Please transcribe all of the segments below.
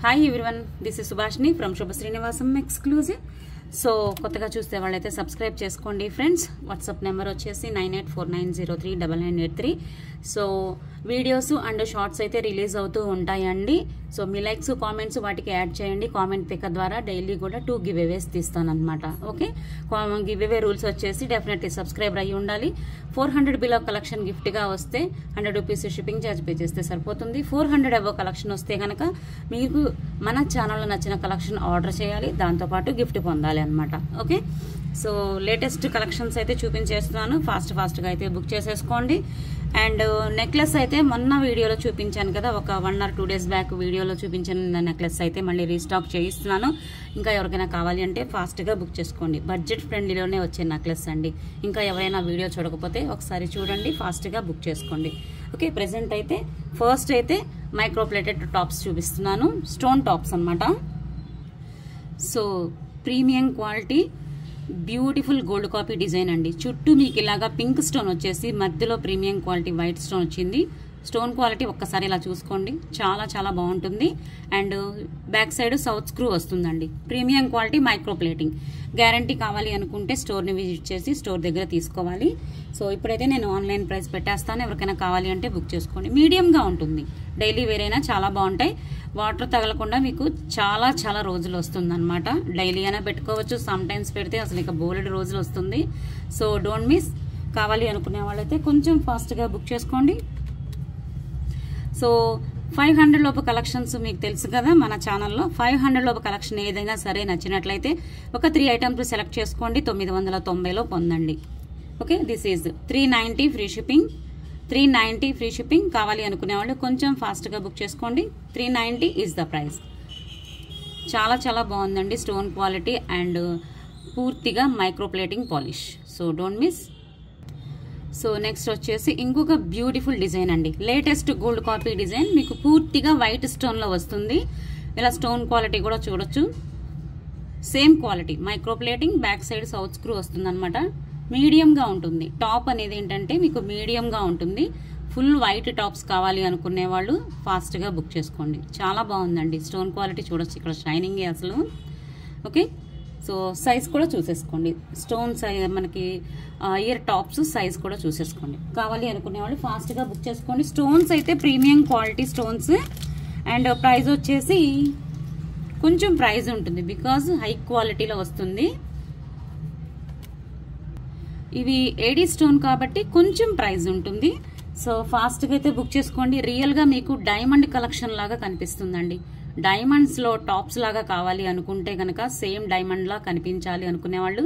Hi everyone, this is Subhashini from Shubha Srinivasam Exclusive. So కొత్తగా చూస్తే వాళ్ళైతే subscribe చేసుకోండి ఫ్రెండ్స్. వాట్సాప్ నెంబర్ వచ్చేసి 9849039983. సో వీడియోస్ అండ్ షార్ట్స్ అయితే రిలీజ్ అవుతూ ఉంటాయండి. సో మీ లైక్స్ కామెంట్స్ వాటికి యాడ్ చేయండి. కామెంట్ పిక్ ద్వారా డైలీ కూడా 2 గివ్ అవేస్ తీస్తానన్నమాట. ఓకే, గివ్ అవే రూల్స్ వచ్చేసి డెఫినెట్లీ సబ్స్క్రైబర్ అయ్యి ఉండాలి. 400 బిలో కలెక్షన్ గిఫ్ట్ గా వస్తే 100 రూపీస్ షిప్పింగ్ ఛార్జ్ పే చేస్తే సరిపోతుంది. 400 అబో కలెక్షన్ వస్తే కనుక మీకు మన ఛానల్లో నచ్చిన కలెక్షన్ ఆర్డర్ చేయాలి, దాంతోపాటు గిఫ్ట్ పొందాలి అన్నమాట. ఓకే, సో లేటెస్ట్ కలెక్షన్స్ అయితే చూపించేస్తున్నాను. ఫాస్ట్గా అయితే బుక్ చేసేసుకోండి. అండ్ నెక్లెస్ అయితే మొన్న వీడియోలో చూపించాను కదా, ఒక 1 or 2 days బ్యాక్ వీడియోలో చూపించిన నెక్లెస్ అయితే మళ్ళీ రీస్టాక్ చేయిస్తున్నాను. ఇంకా ఎవరికైనా కావాలి అంటే ఫాస్ట్గా బుక్ చేసుకోండి. బడ్జెట్ ఫ్రెండ్లీలోనే వచ్చే నెక్లెస్ అండి. ఇంకా ఎవరైనా వీడియో చూడకపోతే ఒకసారి చూడండి, ఫాస్ట్గా బుక్ చేసుకోండి. ఓకే, ప్రెసెంట్ అయితే ఫస్ట్ అయితే మైక్రో ప్లేటెడ్ టాప్స్ చూపిస్తున్నాను. స్టోన్ టాప్స్ అన్నమాట. So premium quality beautiful gold copy design అండి. చుట్టూ మీకు ఇలాగా పింక్ స్టోన్ వచ్చేసి మధ్యలో ప్రీమియం క్వాలిటీ వైట్ స్టోన్ వచ్చింది. స్టోన్ క్వాలిటీ ఒక్కసారి ఇలా చూసుకోండి, చాలా చాలా బాగుంటుంది. And back side south screw వస్తుందండి. Premium quality micro plating. Guarantee కావాలి అనుకుంటే స్టోర్ని విజిట్ చేసి స్టోర్ దగ్గర తీసుకోవాలి. సో ఇప్పుడైతే నేను ఆన్లైన్ ప్రైస్ పెట్టేస్తాను, ఎవరికైనా కావాలి అంటే బుక్ చేసుకోండి. మీడియంగా ఉంటుంది, డైలీ వేర్ అయినా చాలా బాగుంటాయి. వాటర్ తగలకుండా మీకు చాలా చాలా రోజులు వస్తుంది అనమాట. డైలీ అయినా పెట్టుకోవచ్చు, సమ్ టైమ్స్ పెడితే అసలు ఇక బోలెడ్ రోజులు వస్తుంది. So don't miss. కావాలి అనుకునే వాళ్ళైతే కొంచెం ఫాస్ట్గా బుక్ చేసుకోండి. సో 500 లోపు కలెక్షన్స్ మీకు తెలుసు కదా మన ఛానల్లో. 500 లోపు కలెక్షన్ ఏదైనా సరే నచ్చినట్లయితే ఒక 3 ఐటమ్స్ సెలెక్ట్ చేసుకోండి, 990లో పొందండి. Okay, this is 390 free shipping. 390 free shipping. కావాలి అనుకునే వాళ్ళు కొంచెం ఫాస్ట్గా బుక్ చేసుకోండి. 390 ఈజ్ ద ప్రైస్. చాలా చాలా బాగుందండి స్టోన్ క్వాలిటీ అండ్ పూర్తిగా micro plating polish. So don't miss. So next వచ్చేసి ఇంకొక బ్యూటిఫుల్ డిజైన్ అండి. Latest gold copy design. మీకు పూర్తిగా వైట్ స్టోన్లో వస్తుంది. ఇలా స్టోన్ క్వాలిటీ కూడా చూడొచ్చు. Same quality micro plating. Back side south screw వస్తుంది అనమాట. మీడియంగా ఉంటుంది. టాప్ అనేది ఏంటంటే మీకు మీడియంగా ఉంటుంది. ఫుల్ వైట్ టాప్స్ కావాలి అనుకునే వాళ్ళు ఫాస్ట్గా బుక్ చేసుకోండి. చాలా బాగుందండి స్టోన్ క్వాలిటీ చూడొచ్చు, ఇక్కడ షైనింగ్ అసలు. ఓకే, సో సైజ్ కూడా చూసేసుకోండి. స్టోన్ సైజ్ మనకి ఇయర్ టాప్స్ సైజ్ కూడా చూసేసుకోండి. కావాలి అనుకునే వాళ్ళు ఫాస్ట్గా బుక్ చేసుకోండి. స్టోన్స్ అయితే premium quality stones. And price వచ్చేసి కొంచెం ప్రైస్ ఉంటుంది, బికాజ్ హై క్వాలిటీలో వస్తుంది. ఇవి ఏడీ స్టోన్ కాబట్టి కొంచెం ప్రైస్ ఉంటుంది. సో ఫాస్ట్గా అయితే బుక్ చేసుకోండి. రియల్గా మీకు డైమండ్ కలెక్షన్ లాగా కనిపిస్తుందండి. డైమండ్స్ లో టాప్స్ లాగా కావాలి అనుకుంటే కనుక, సేమ్ డైమండ్ లా కనిపించాలి అనుకునే వాళ్ళు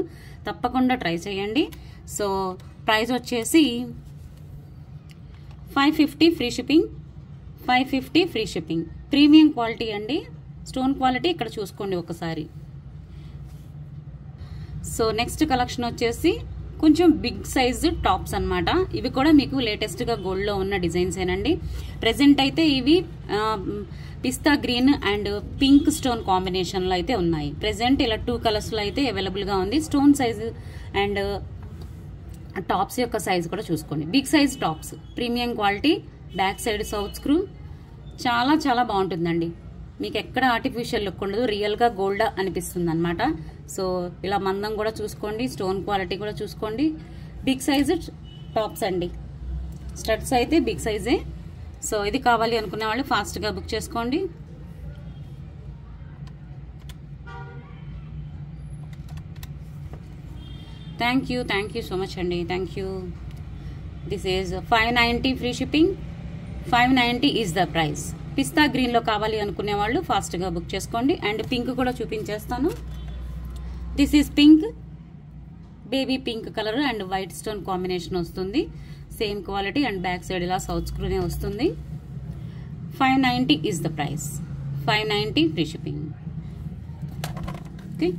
తప్పకుండా ట్రై చేయండి. సో ప్రైస్ వచ్చేసి 550 free shipping. 550 free shipping. Premium quality అండి. స్టోన్ క్వాలిటీ ఇక్కడ చూసుకోండి ఒకసారి. సో నెక్స్ట్ కలెక్షన్ వచ్చేసి కొంచెం బిగ్ సైజ్ టాప్స్ అన్నమాట. ఇవి కూడా మీకు లేటెస్ట్ గా గోల్డ్ లో ఉన్న డిజైన్స్ ఏనండి. ప్రెసెంట్ అయితే ఇవి pista green and pink stone combination లో అయితే ఉన్నాయి. ప్రెసెంట్ ఇలా 2 కలర్స్ లో అయితే అవైలబుల్ గా ఉంది. స్టోన్ సైజ్ అండ్ టాప్స్ యొక్క సైజ్ కూడా చూసుకోండి. Big size tops, premium quality. Back side south screw. చాలా చాలా బాగుంటుందండి. మీకు ఎక్కడ ఆర్టిఫిషియల్ లుక్ ఉండదు, రియల్ గా గోల్డ్ అనిపిస్తుంది అనమాట. సో ఇలా మందం కూడా చూసుకోండి, స్టోన్ క్వాలిటీ కూడా చూసుకోండి. బిగ్ సైజ్ టాప్స్ అండి. స్టడ్స్ అయితే బిగ్ సైజే. సో ఇది కావాలి అనుకునే వాళ్ళు ఫాస్ట్గా బుక్ చేసుకోండి. థ్యాంక్ యూ సో మచ్ అండి. Thank you. This is 590 free shipping. 590 is the price. Pista గ్రీన్లో కావాలి అనుకునే వాళ్ళు ఫాస్ట్గా బుక్ చేసుకోండి. అండ్ పింక్ కూడా చూపించేస్తాను. This is pink. Baby pink colour and white stone combination వస్తుంది. Same quality and back side ఇలా సౌత్ స్క్రూనే వస్తుంది. 590 is the price. 590 free shipping. Okay,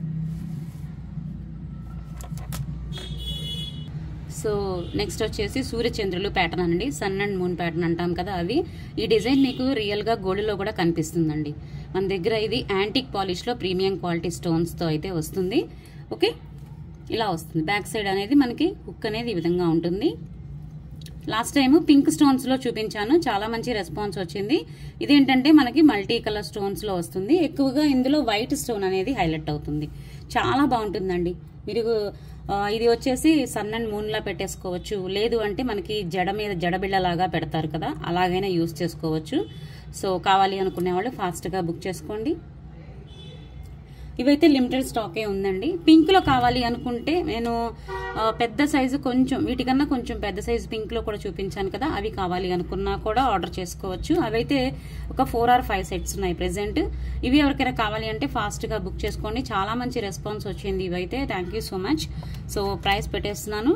so next వచ్చేసి సూర్యచంద్రులు ప్యాటర్న్ అండి. సన్ అండ్ మూన్ ప్యాటర్న్ అంటాం కదా, అది. ఈ డిజైన్ మీకు రియల్ గా గోల్డ్ లో కూడా కనిపిస్తుందండి. మన దగ్గర ఇది యాంటిక్ పాలిష్ లో ప్రీమియం క్వాలిటీ స్టోన్స్ తో అయితే వస్తుంది. ఓకే, ఇలా వస్తుంది. బ్యాక్ సైడ్ అనేది మనకి హుక్ అనేది ఈ విధంగా ఉంటుంది. లాస్ట్ టైం పింక్ స్టోన్స్ లో చూపించాను, చాలా మంచి రెస్పాన్స్ వచ్చింది. ఇదేంటంటే మనకి మల్టీ కలర్ స్టోన్స్ లో వస్తుంది. ఎక్కువగా ఇందులో వైట్ స్టోన్ అనేది హైలైట్ అవుతుంది. చాలా బాగుంటుందండి. మీరు ఇది వచ్చేసి సన్ అండ్ మూన్ లా పెట్టేసుకోవచ్చు, లేదు అంటే మనకి జడ మీద జడబిళ్ళలాగా పెడతారు కదా, అలాగైనా యూజ్ చేసుకోవచ్చు. సో కావాలి అనుకునే వాళ్ళు ఫాస్ట్ గా బుక్ చేసుకోండి. ఇవైతే లిమిటెడ్ స్టాకే ఉందండి. పింక్ లో కావాలి అనుకుంటే నేను పెద్ద సైజు కొంచెం వీటికన్నా కొంచెం పెద్ద సైజు పింక్ లో కూడా చూపించాను కదా, అవి కావాలి అనుకున్నా కూడా ఆర్డర్ చేసుకోవచ్చు. అవైతే ఒక 4 or 5 సెట్స్ ఉన్నాయి ప్రెసెంట్. ఇవి ఎవరికైనా కావాలి అంటే ఫాస్ట్ గా బుక్ చేసుకోండి. చాలా మంచి రెస్పాన్స్ వచ్చింది ఇవైతే. Thank you so much. So price పెట్టేస్తున్నాను.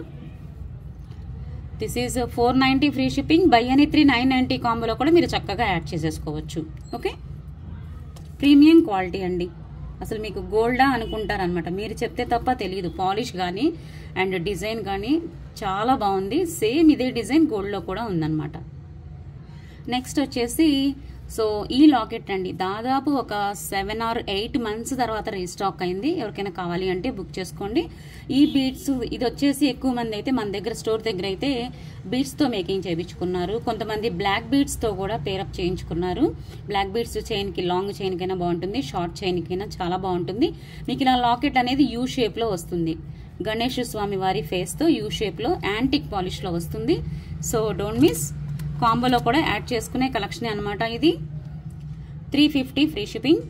This is 490 free shipping. Buy any 3 990 కాంబోలో కూడా మీరు చక్కగా యాడ్ చేసేసుకోవచ్చు. ఓకే, ప్రీమియం క్వాలిటీ అండి. అసలు మీకు గోల్డా అనుకుంటారనమాట, మీరు చెప్తే తప్ప తెలియదు. పాలిష్ కానీ అండ్ డిజైన్ కానీ చాలా బాగుంది. సేమ్ ఇదే డిజైన్ గోల్డ్లో కూడా ఉందన్నమాట. నెక్స్ట్ వచ్చేసి సో ఈ లాకెట్ అండి, దాదాపు ఒక 7 or 8 months తర్వాత రీస్టాక్ అయింది. ఎవరికైనా కావాలి అంటే బుక్ చేసుకోండి. ఈ బీడ్స్ ఇది వచ్చేసి ఎక్కువ మంది అయితే మన దగ్గర స్టోర్ దగ్గర అయితే బీడ్స్తో మేకింగ్ చేయించుకున్నారు. కొంతమంది బ్లాక్ బీడ్స్తో కూడా పేరప్ చేయించుకున్నారు. బ్లాక్ బీడ్స్ చైన్కి, లాంగ్ చైన్కైనా బాగుంటుంది, షార్ట్ చైన్కైనా చాలా బాగుంటుంది. మీకు ఇలా లాకెట్ అనేది యూ షేప్లో వస్తుంది. గణేష్ స్వామి వారి ఫేస్తో యూ షేప్లో యాంటిక్ పాలిష్లో వస్తుంది. So don't miss. కాంబోలో కూడా యాడ్ చేసుకునే కలెక్షన్ అనమాట ఇది. 350 free shipping,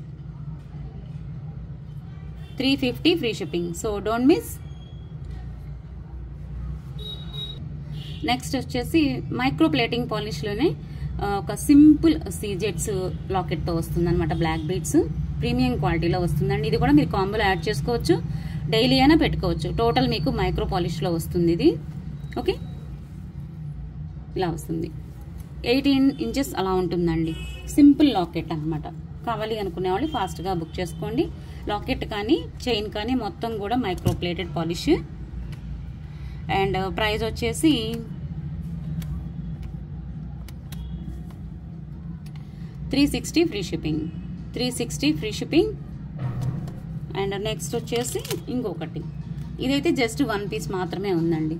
350 free shipping. So don't miss. Next వచ్చేసి మైక్రో ప్లేటింగ్ పాలిష్లోనే ఒక సింపుల్ సీజెట్స్ లాకెట్తో వస్తుంది అనమాట. బ్లాక్ బీడ్స్ ప్రీమియం క్వాలిటీలో వస్తుందండి. ఇది కూడా మీరు కాంబోలో యాడ్ చేసుకోవచ్చు, డైలీ అయినా పెట్టుకోవచ్చు. టోటల్ మీకు మైక్రో పాలిష్లో వస్తుంది ఇది. ఓకే, ఇలా వస్తుంది. 18 inches అలా ఉంటుందండి. సింపుల్ లాకెట్ అనమాట. కావాలి అనుకునే వాళ్ళు ఫాస్ట్గా బుక్ చేసుకోండి. లాకెట్ కానీ చైన్ కానీ మొత్తం కూడా micro plated polish. And price వచ్చేసి $360 free shipping, 360 free shipping. And next వచ్చేసి ఇంకొకటి, ఇదైతే జస్ట్ 1 piece మాత్రమే ఉందండి.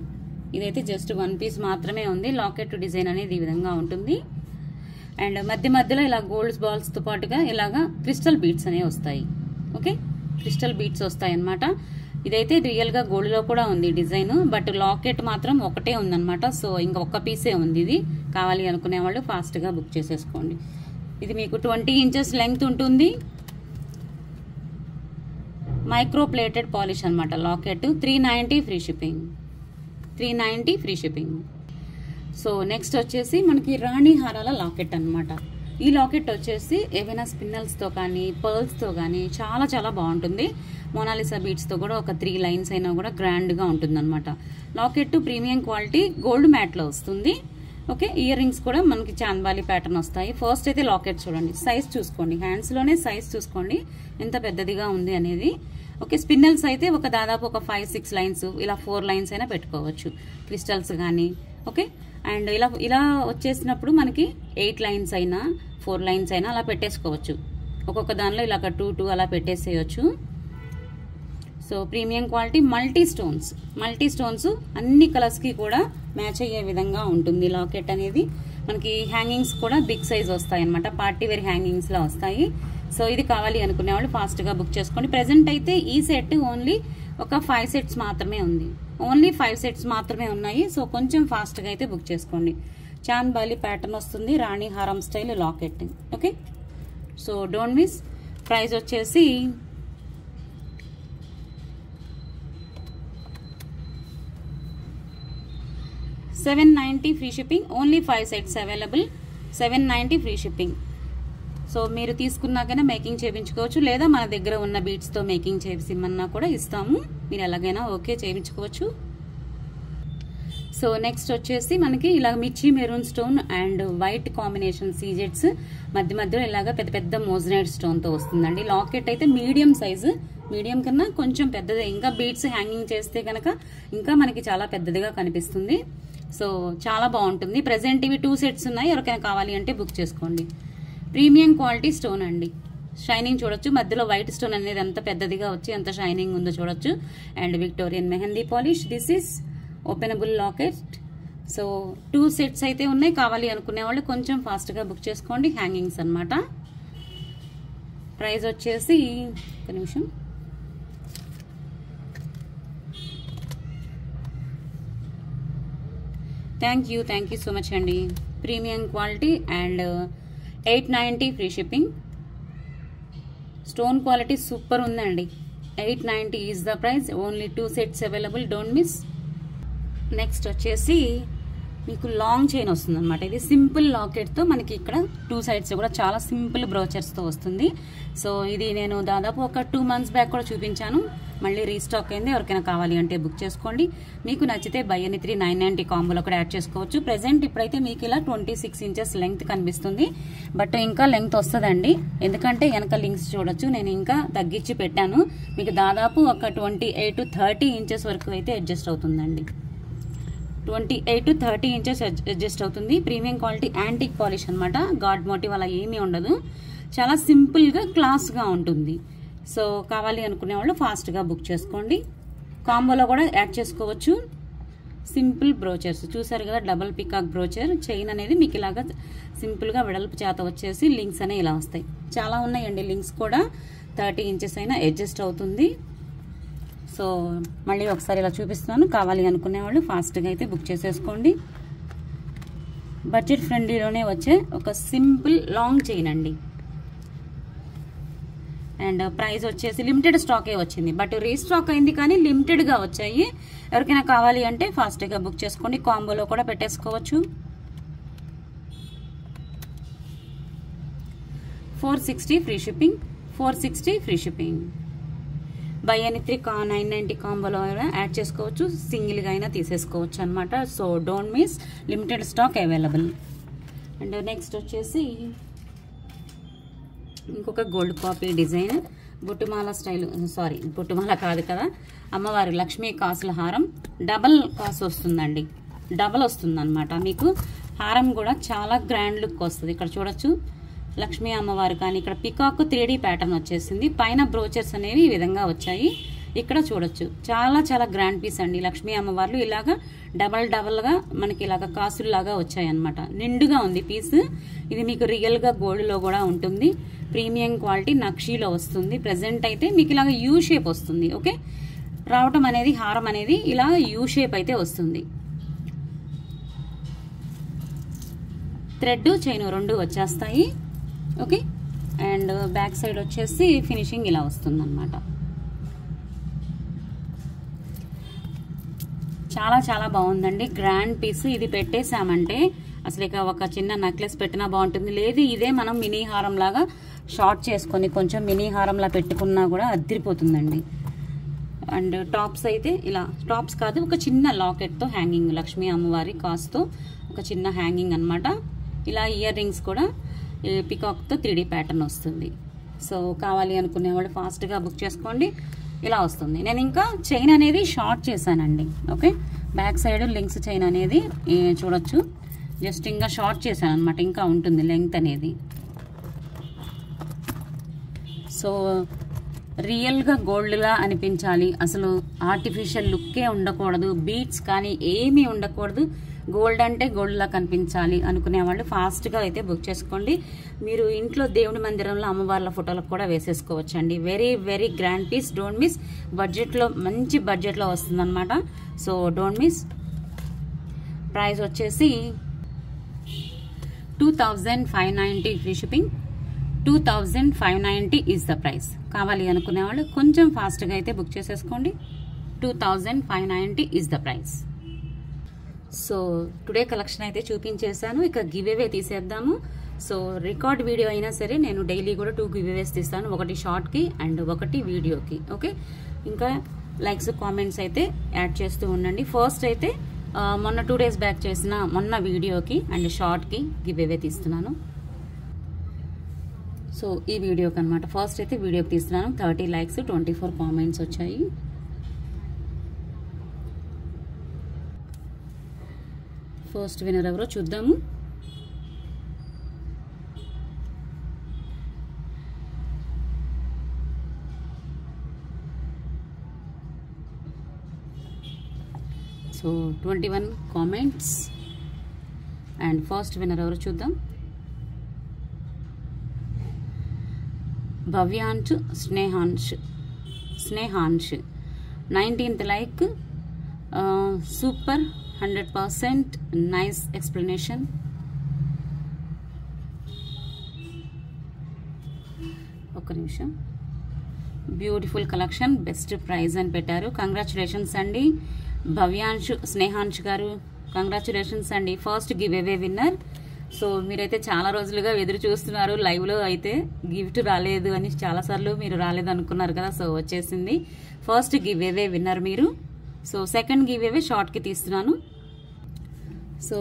ఇదైతే జస్ట్ 1 piece మాత్రమే ఉంది. లాకెట్ డిజైన్ అనేది ఈ విధంగా ఉంటుంది. అండ్ మధ్య మధ్యలో ఇలా గోల్డ్ బాల్స్తో పాటుగా ఇలాగా క్రిస్టల్ బీడ్స్ అనేవి వస్తాయి. ఓకే, క్రిస్టల్ బీడ్స్ వస్తాయి అన్నమాట. ఇదైతే రియల్గా గోల్డ్లో కూడా ఉంది డిజైన్, బట్ లాకెట్ మాత్రం ఒకటే ఉందన్నమాట. సో ఇంకా ఒక్క పీసే ఉంది. ఇది కావాలి అనుకునే వాళ్ళు ఫాస్ట్గా బుక్ చేసేసుకోండి. ఇది మీకు 20 inches లెంగ్త్ ఉంటుంది. మైక్రో ప్లేటెడ్ పాలిష్ అనమాట locket. 390 free shipping, 390 free shipping. So next వచ్చేసి మనకి రాణి హారాల లాకెట్ అనమాట. ఈ లాకెట్ వచ్చేసి ఏవైనా స్పిన్నల్స్తో కానీ పర్ల్స్తో కానీ చాలా చాలా బాగుంటుంది. మోనాలిసా బీడ్స్తో కూడా ఒక 3 lines అయినా కూడా గ్రాండ్గా ఉంటుంది అనమాట. లాకెట్ ప్రీమియం క్వాలిటీ గోల్డ్ మ్యాట్లో వస్తుంది. ఓకే, ఇయర్ రింగ్స్ కూడా మనకి చాంద్బాలి ప్యాటర్న్ వస్తాయి. ఫస్ట్ అయితే లాకెట్ చూడండి, సైజ్ చూసుకోండి, హ్యాండ్స్లోనే సైజ్ చూసుకోండి ఎంత పెద్దదిగా ఉంది అనేది. ఓకే, స్పిన్నల్స్ అయితే ఒక దాదాపు ఒక 5-6 lines, ఇలా 4 lines అయినా పెట్టుకోవచ్చు, క్రిస్టల్స్ కానీ. ఓకే, అండ్ ఇలా వచ్చేసినప్పుడు మనకి 8 lines అయినా 4 lines అయినా అలా పెట్టేసుకోవచ్చు. ఒక్కొక్క దానిలో ఇలా 2 అలా పెట్టేసేయచ్చు. So premium quality multi stones అన్ని కలర్స్కి కూడా మ్యాచ్ అయ్యే విధంగా ఉంటుంది లాకెట్ అనేది. మనకి హ్యాంగింగ్స్ కూడా బిగ్ సైజ్ వస్తాయి అనమాట, పార్టీ వేర్ హ్యాంగింగ్స్లో వస్తాయి. సో ఇది కావాలి అనుకునే వాళ్ళు ఫాస్ట్గా బుక్ చేసుకోండి. ప్రెసెంట్ అయితే ఈ సెట్ ఓన్లీ ఒక 5 sets మాత్రమే ఉంది. ఓన్లీ 5 sets మాత్రమే ఉన్నాయి. సో కొంచెం ఫాస్ట్గా అయితే బుక్ చేసుకోండి. చాంద్బాలి ప్యాటర్న్ వస్తుంది, రాణి హారం style locket. Okay, so don't miss. Price వచ్చేసి $790 free shipping. Only 5 sets available. 790 free shipping. So మీరు తీసుకున్నాకైనా మేకింగ్ చేయించుకోవచ్చు, లేదా మన దగ్గర ఉన్న బీడ్స్తో మేకింగ్ చేసిమన్నా కూడా ఇస్తాము. మీరు ఎలాగైనా ఓకే చేయించుకోవచ్చు. సో నెక్స్ట్ వచ్చేసి మనకి ఇలా మిర్చి maroon stone and white combination సీజెట్స్, మధ్య మధ్యలో ఇలాగా పెద్ద పెద్ద మోజనైట్ స్టోన్తో వస్తుందండి. లాకెట్ అయితే మీడియం సైజు, మీడియం కన్నా కొంచెం పెద్దదే. ఇంకా బీడ్స్ హ్యాంగింగ్ చేస్తే కనుక ఇంకా మనకి చాలా పెద్దదిగా కనిపిస్తుంది. సో చాలా బాగుంటుంది. ప్రెసెంట్ ఇవి 2 sets ఉన్నాయి. ఎవరికైనా కావాలి అంటే బుక్ చేసుకోండి. ప్రీమియం క్వాలిటీ స్టోన్ అండి. షైనింగ్ చూడొచ్చు, మధ్యలో వైట్ స్టోన్ అనేది ఎంత పెద్దదిగా వచ్చి ఎంత షైనింగ్ ఉందో చూడొచ్చు. And Victorian mehndi polish. This is openable locket. So 2 sets అయితే ఉన్నాయి. కావాలి అనుకునే వాళ్ళు కొంచెం ఫాస్ట్గా బుక్ చేసుకోండి. హ్యాంగింగ్స్ అన్నమాట. ప్రైస్ వచ్చేసి ఒక నిమిషం, థ్యాంక్ యూ సో మచ్ అండి. Premium quality and 890 free shipping. Stone quality super ఉందండి. 890 is the price. Only 2 sets available, don't miss. Next వచ్చేసి మీకు లాంగ్ చైన్ వస్తుంది అనమాట. ఇది సింపుల్ లాకెట్తో మనకి ఇక్కడ 2 సైడ్స్ కూడా చాలా సింపుల్ బ్రోచర్స్తో వస్తుంది. సో ఇది నేను దాదాపు ఒక 2 మంత్స్ బ్యాక్ కూడా చూపించాను. మళ్ళీ రీస్టాక్ అయింది. ఎవరికైనా కావాలి అంటే బుక్ చేసుకోండి. మీకు నచ్చితే బై ఎనీ 3 990 కాంబోలో కూడా యాడ్ చేసుకోవచ్చు. ప్రెసెంట్ ఇప్పుడైతే మీకు ఇలా 26 ఇంచెస్ లెంగ్త్ కనిపిస్తుంది. బట్ ఇంకా లెంగ్త్ వస్తుందండి, ఎందుకంటే వెనక లింక్స్ చూడొచ్చు. నేను ఇంకా తగ్గించి పెట్టాను. మీకు దాదాపు ఒక 28 to 30 ఇంచెస్ వరకు అయితే అడ్జస్ట్ అవుతుందండి. 28 to 30 ఇంచెస్ అడ్జస్ట్ అవుతుంది. ప్రీమియం క్వాలిటీ యాంటిక్ పాలిష్ అనమాట. గాడ్ మోటివ్ అలా ఏమీ ఉండదు. చాలా సింపుల్గా క్లాస్గా ఉంటుంది. సో కావాలి అనుకునే వాళ్ళు ఫాస్ట్గా బుక్ చేసుకోండి. కాంబోలో కూడా యాడ్ చేసుకోవచ్చు. సింపుల్ బ్రోచర్స్ చూసారు కదా, డబల్ పికాక్ బ్రోచర్. చైన్ అనేది మీకు ఇలాగా సింపుల్గా వెడల్పు చేత వచ్చేసి లింక్స్ అనేవి ఇలా వస్తాయి. చాలా ఉన్నాయండి లింక్స్ కూడా. 30 ఇంచెస్ అయినా అడ్జస్ట్ అవుతుంది. సో మళ్ళీ ఒకసారి ఇలా చూపిస్తున్నాను. కావాలి అనుకునే వాళ్ళు ఫాస్ట్గా అయితే బుక్ చేసేసుకోండి. బడ్జెట్ ఫ్రెండ్లీలోనే వచ్చే ఒక సింపుల్ లాంగ్ చైన్ అండి. అండ్ ప్రైస్ వచ్చేసి లిమిటెడ్ స్టాకే వచ్చింది, బట్ రీస్టాక్ అయింది కానీ లిమిటెడ్గా వచ్చాయి. ఎవరికైనా కావాలి అంటే ఫాస్ట్గా బుక్ చేసుకోండి. కాంబోలో కూడా పెట్టేసుకోవచ్చు. 460 free shipping. 460 free shipping. Buy any 3 990 కాంబోలో యాడ్ చేసుకోవచ్చు. సింగిల్గా అయినా తీసేసుకోవచ్చు అనమాట. So don't miss, limited stock available. And next వచ్చేసి ఇంకొక గోల్డ్ కాపీ డిజైన్, బొట్టుమాల స్టైల్. సారీ, బొట్టుమాల కాదు కదా, అమ్మవారి లక్ష్మీ కాసుల హారం. డబల్ కాసు వస్తుందండి, డబల్ వస్తుంది అనమాట. మీకు హారం కూడా చాలా గ్రాండ్ లుక్ వస్తుంది. ఇక్కడ చూడొచ్చు లక్ష్మీ అమ్మవారు, కానీ ఇక్కడ పికాక్ 3D ప్యాటర్న్ వచ్చేసింది. పైన బ్రోచర్స్ అనేవి ఈ విధంగా వచ్చాయి. ఇక్కడ చూడొచ్చు చాలా చాలా గ్రాండ్ పీస్ అండి. లక్ష్మీ అమ్మవార్లు ఇలాగా డబల్గా మనకి ఇలాగ కాసుల్లాగా వచ్చాయి అనమాట. నిండుగా ఉంది పీస్. ఇది మీకు రియల్గా గోల్డ్లో కూడా ఉంటుంది. ప్రీమియం క్వాలిటీ నక్షీలో వస్తుంది. ప్రెసెంట్ అయితే మీకు ఇలాగ యూ షేప్ వస్తుంది. ఓకే, రావటం అనేది హారం అనేది ఇలా యూ షేప్ అయితే వస్తుంది. థ్రెడ్ చైన్ 2 వచ్చేస్తాయి. ఓకే, అండ్ బ్యాక్ సైడ్ వచ్చేసి ఫినిషింగ్ ఇలా వస్తుంది అనమాట. చాలా చాలా బాగుందండి, గ్రాండ్ పీస్. ఇది పెట్టేసామంటే అసలు ఇక ఒక చిన్న నెక్లెస్ పెట్టినా బాగుంటుంది. లేదు ఇదే మనం మినీ హారం లాగా షార్ట్ చేసుకొని కొంచెం మినీ హారంలా పెట్టుకున్నా కూడా అద్దరిపోతుందండి. అండ్ టాప్స్ అయితే ఇలా, టాప్స్ కాదు, ఒక చిన్న లాకెట్తో హ్యాంగింగ్, లక్ష్మీ అమ్మవారి కాస్తో ఒక చిన్న హ్యాంగింగ్ అనమాట. ఇలా ఇయర్ రింగ్స్ కూడా పికాక్తో 3D ప్యాటర్న్ వస్తుంది. సో కావాలి అనుకునే వాళ్ళు ఫాస్ట్గా బుక్ చేసుకోండి. ఇలా వస్తుంది. నేను ఇంకా చైన్ అనేది షార్ట్ చేశానండి. Okay, back side links chain అనేది చూడొచ్చు. జస్ట్ ఇంకా షార్ట్ చేశాను అనమాట. ఇంకా ఉంటుంది లెంగ్త్ అనేది. సో రియల్గా గోల్డ్లా అనిపించాలి, అసలు ఆర్టిఫిషియల్ లుక్కే ఉండకూడదు, బీట్స్ కానీ ఏమీ ఉండకూడదు, గోల్డ్ అంటే గోల్డ్లా కనిపించాలి అనుకునే వాళ్ళు ఫాస్ట్గా అయితే బుక్ చేసుకోండి. మీరు ఇంట్లో దేవుడి మందిరంలో అమ్మవార్ల ఫోటోలకు కూడా వేసేసుకోవచ్చు అండి. Very very grand piece. Don't miss. బడ్జెట్లో, మంచి బడ్జెట్లో వస్తుంది అనమాట. So don't miss. ప్రైస్ వచ్చేసి 2590 free shipping. 2590 is the price. కావాలి అనుకునే వాళ్ళు కొంచెం ఫాస్ట్గా అయితే బుక్ చేసేసుకోండి. 2590 is the price. So today collection అయితే చూపించేశాను. ఇక గివ్ అవే తీసేద్దాము. సో రికార్డ్ వీడియో అయినా సరే నేను డైలీ కూడా 2 గివ్ అవేస్ తీస్తాను. ఒకటి షార్ట్కి అండ్ ఒకటి వీడియోకి. ఓకే, ఇంకా లైక్స్ కామెంట్స్ అయితే యాడ్ చేస్తూ ఉండండి. ఫస్ట్ అయితే మొన్న 2 days బ్యాక్ చేసిన మొన్న వీడియోకి అండ్ షార్ట్కి గివ్ అవే తీస్తున్నాను. సో ఈ వీడియోకి అనమాట. ఫస్ట్ అయితే వీడియోకి తీస్తున్నాను. 30 likes 24 కామెంట్స్ వచ్చాయి. ఫస్ట్ విన్నర్ ఎవరో చూద్దాము. So 21 comments. And first winner ఎవరు చూద్దాం. భవ్యాంశ్ స్నేహాంశ్ 19th like. Super, 100%, nice explanation. ఒక్క నిమిషం. బ్యూటిఫుల్ కలెక్షన్, బెస్ట్ ప్రైజ్ అని పెట్టారు. కంగ్రాచులేషన్స్ అండి భవ్యాంశ్ స్నేహాంశ్ గారు, కంగ్రాచులేషన్స్ అండి. First give away winner. So మీరైతే చాలా రోజులుగా ఎదురు చూస్తున్నారు, లైవ్లో అయితే గిఫ్ట్ రాలేదు అని చాలాసార్లు మీరు రాలేదు అనుకున్నారు కదా. సో వచ్చేసింది ఫస్ట్ గివ్ అవే విన్నర్ మీరు. సో సెకండ్ గివ్ అవే షార్ట్కి తీస్తున్నాను. సో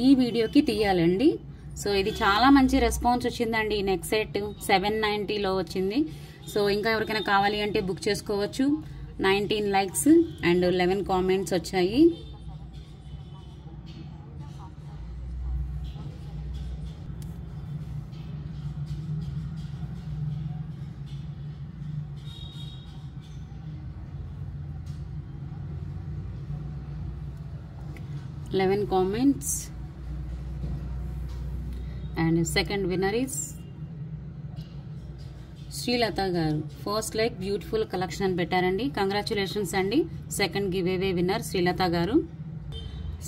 ఈ వీడియోకి తీయాలండి. సో ఇది చాలా మంచి రెస్పాన్స్ వచ్చిందండి. నెక్ సెట్ 790లో వచ్చింది. సో ఇంకా ఎవరికైనా కావాలి అంటే బుక్ చేసుకోవచ్చు. 19 లైక్స్ అండ్ 11 కామెంట్స్ వచ్చాయి. And second winner is Srilatha garu. First like beautiful collection అని పెట్టారండి. కంగ్రాచులేషన్స్ అండి. Second giveaway winner Srilatha garu.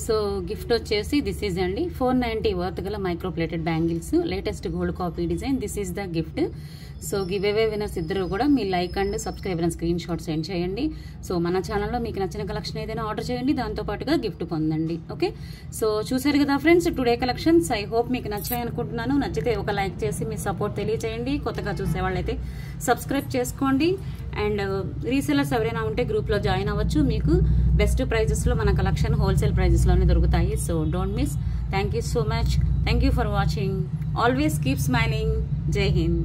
So gift వచ్చేసి దిస్ ఈజ్ అండి 490 వర్త్ గల micro plated bangles, latest gold copy design. This is the gift. So giveaway winners ఇద్దరు కూడా మీ like and subscribe and screenshot send చేయండి. సో మన ఛానల్లో మీకు నచ్చిన కలెక్షన్ ఏదైనా ఆర్డర్ చేయండి, దాంతోపాటుగా గిఫ్ట్ పొందండి. ఓకే, సో చూసారు కదా friends today collections. I hope మీకు నచ్చాయి అనుకుంటున్నాను. నచ్చితే ఒక లైక్ చేసి మీ సపోర్ట్ తెలియచేయండి. కొత్తగా చూసే వాళ్ళైతే సబ్స్క్రైబ్ చేసుకోండి. అండ్ రీసెలర్స్ ఎవరైనా ఉంటే గ్రూప్లో జాయిన్ అవ్వచ్చు. మీకు బెస్ట్ ప్రైజెస్లో మన కలెక్షన్ హోల్సేల్ ప్రైజెస్లోనే దొరుకుతాయి. So don't miss. Thank you so much. Thank you for watching. Always keep smiling. జై హింద్.